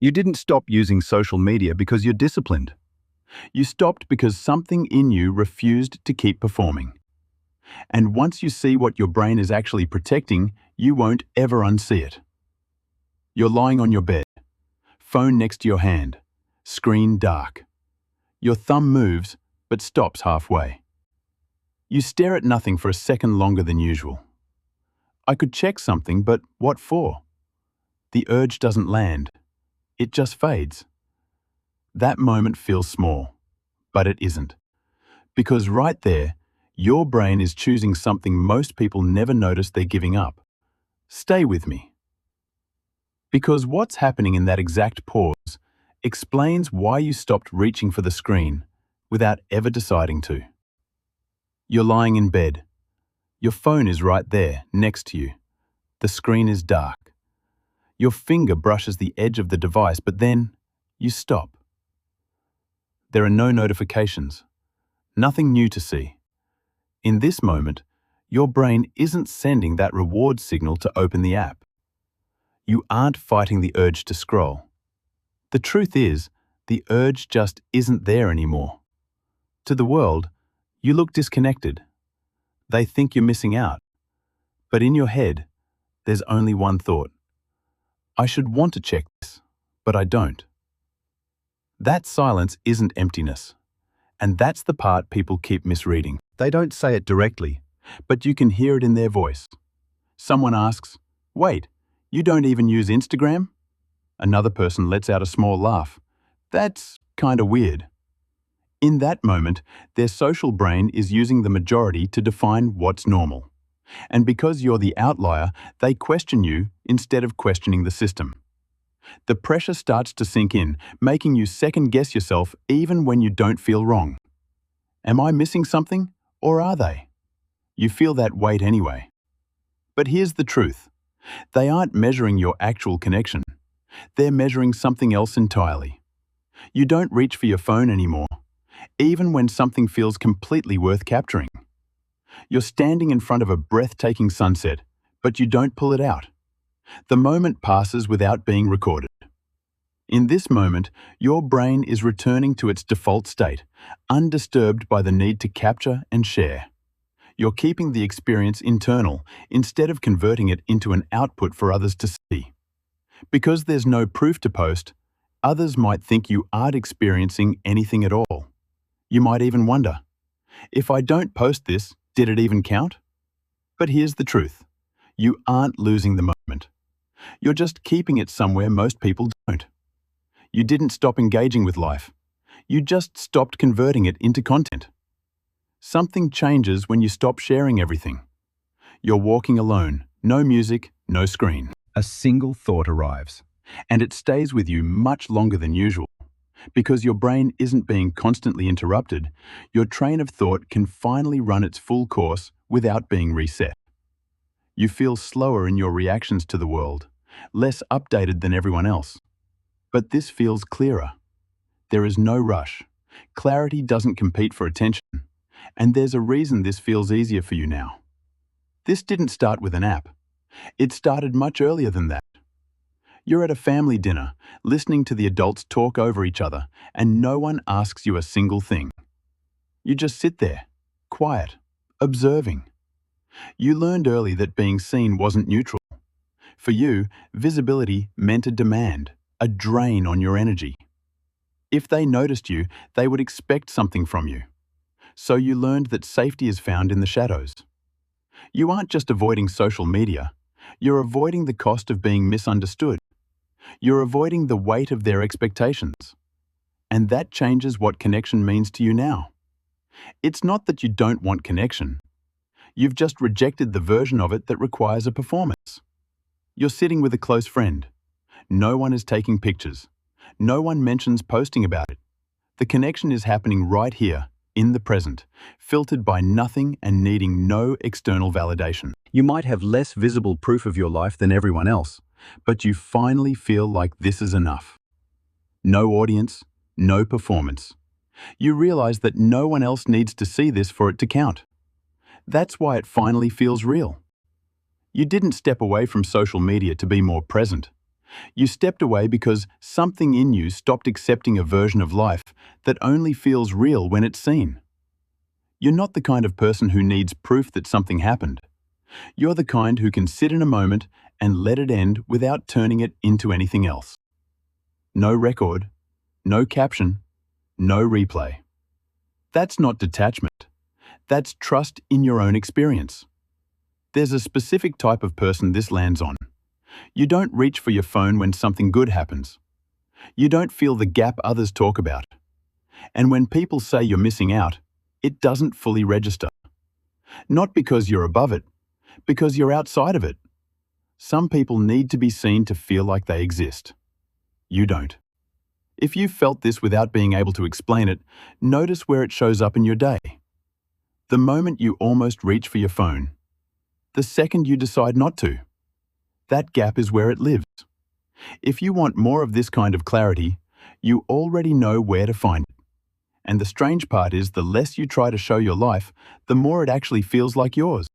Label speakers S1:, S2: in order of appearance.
S1: You didn't stop using social media because you're disciplined. You stopped because something in you refused to keep performing. And once you see what your brain is actually protecting, you won't ever unsee it. You're lying on your bed, phone next to your hand, screen dark. Your thumb moves, but stops halfway. You stare at nothing for a second longer than usual. I could check something, but what for? The urge doesn't land. It just fades. That moment feels small, but it isn't. Because right there, your brain is choosing something most people never notice they're giving up. Stay with me. Because what's happening in that exact pause explains why you stopped reaching for the screen without ever deciding to. You're lying in bed. Your phone is right there, next to you. The screen is dark. Your finger brushes the edge of the device, but then you stop. There are no notifications, nothing new to see. In this moment, your brain isn't sending that reward signal to open the app. You aren't fighting the urge to scroll. The truth is, the urge just isn't there anymore. To the world, you look disconnected. They think you're missing out. But in your head, there's only one thought. I should want to check this, but I don't. That silence isn't emptiness. And that's the part people keep misreading. They don't say it directly, but you can hear it in their voice. Someone asks, "Wait, you don't even use Instagram?" Another person lets out a small laugh. That's kinda weird. In that moment, their social brain is using the majority to define what's normal. And because you're the outlier, they question you instead of questioning the system. The pressure starts to sink in, making you second-guess yourself even when you don't feel wrong. Am I missing something, or are they? You feel that weight anyway. But here's the truth. They aren't measuring your actual connection. They're measuring something else entirely. You don't reach for your phone anymore, even when something feels completely worth capturing. You're standing in front of a breathtaking sunset, but you don't pull it out. The moment passes without being recorded. In this moment, your brain is returning to its default state, undisturbed by the need to capture and share. You're keeping the experience internal instead of converting it into an output for others to see. Because there's no proof to post, others might think you aren't experiencing anything at all. You might even wonder, if I don't post this, did it even count? But here's the truth. You aren't losing the moment. You're just keeping it somewhere most people don't. You didn't stop engaging with life. You just stopped converting it into content. Something changes when you stop sharing everything. You're walking alone, no music, no screen. A single thought arrives, and it stays with you much longer than usual. Because your brain isn't being constantly interrupted, your train of thought can finally run its full course without being reset. You feel slower in your reactions to the world, less updated than everyone else. But this feels clearer. There is no rush. Clarity doesn't compete for attention. And there's a reason this feels easier for you now. This didn't start with an app. It started much earlier than that. You're at a family dinner, listening to the adults talk over each other, and no one asks you a single thing. You just sit there, quiet, observing. You learned early that being seen wasn't neutral. For you, visibility meant a demand, a drain on your energy. If they noticed you, they would expect something from you. So you learned that safety is found in the shadows. You aren't just avoiding social media, you're avoiding the cost of being misunderstood. You're avoiding the weight of their expectations. And that changes what connection means to you now. It's not that you don't want connection. You've just rejected the version of it that requires a performance. You're sitting with a close friend. No one is taking pictures. No one mentions posting about it. The connection is happening right here, in the present, filtered by nothing and needing no external validation. You might have less visible proof of your life than everyone else, but you finally feel like this is enough. No audience, no performance. You realize that no one else needs to see this for it to count. That's why it finally feels real. You didn't step away from social media to be more present. You stepped away because something in you stopped accepting a version of life that only feels real when it's seen. You're not the kind of person who needs proof that something happened. You're the kind who can sit in a moment and let it end without turning it into anything else. No record, no caption, no replay. That's not detachment. That's trust in your own experience. There's a specific type of person this lands on. You don't reach for your phone when something good happens. You don't feel the gap others talk about. And when people say you're missing out, it doesn't fully register. Not because you're above it, because you're outside of it. Some people need to be seen to feel like they exist. You don't. If you've felt this without being able to explain it, notice where it shows up in your day. The moment you almost reach for your phone. The second you decide not to. That gap is where it lives. If you want more of this kind of clarity, you already know where to find it. And the strange part is the less you try to show your life, the more it actually feels like yours.